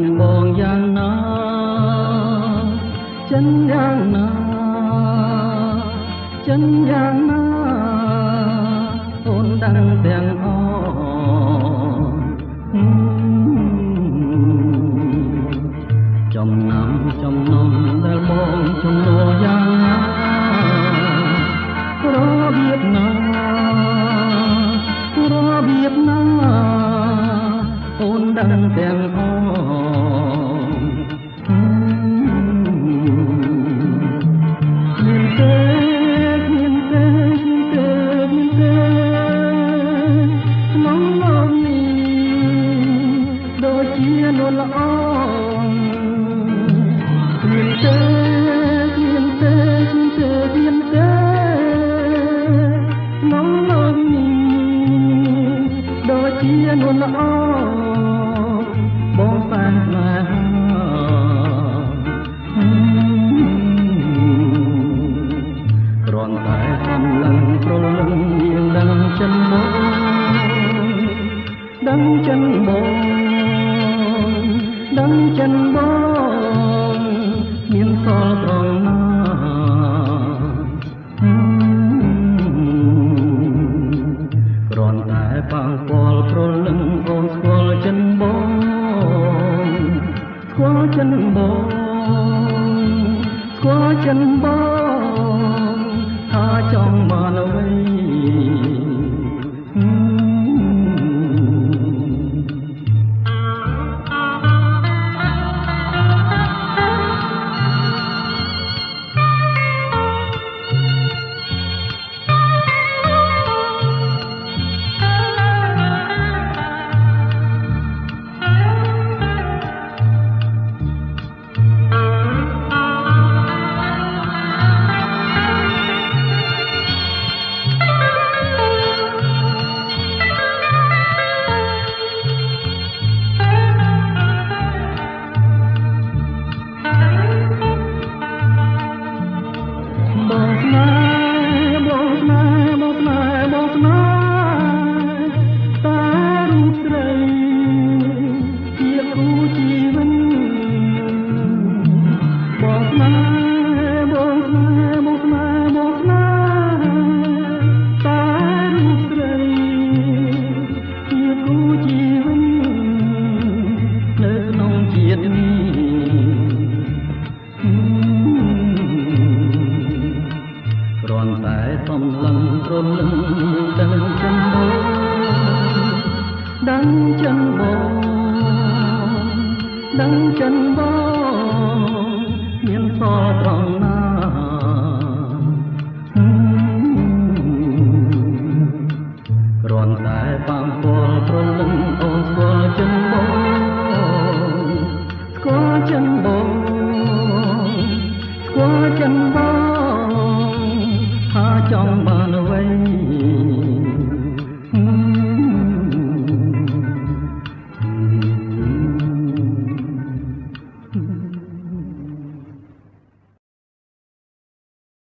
ចិនបងយ៉ាងណាចិនយ៉ាងណាចិនយ៉ាងណាអូនដឹងទាំងអចំណាំដែលបងជំនួសយ៉ាងណារបៀបណាអូនដឹងទាំងអមានទេក្នុងលោកនេះដូចជានួនល្អមានទេក្នុងលោកនេះដូចជានួនល្អបងសានណាគ្រាន់តែសម្លឹងប្រលឹងយើងដឹងចិនបងមានសល់ត្រង់ណាគ្រាន់តែប៉ះពាល់ប្រលឹងអូនស្គាល់ចិនបងស្គាល់ចិនបងថាចង់បានអ្វីគ្រាន់តែសំឡឹងប្រលឹងដឹងចិនបង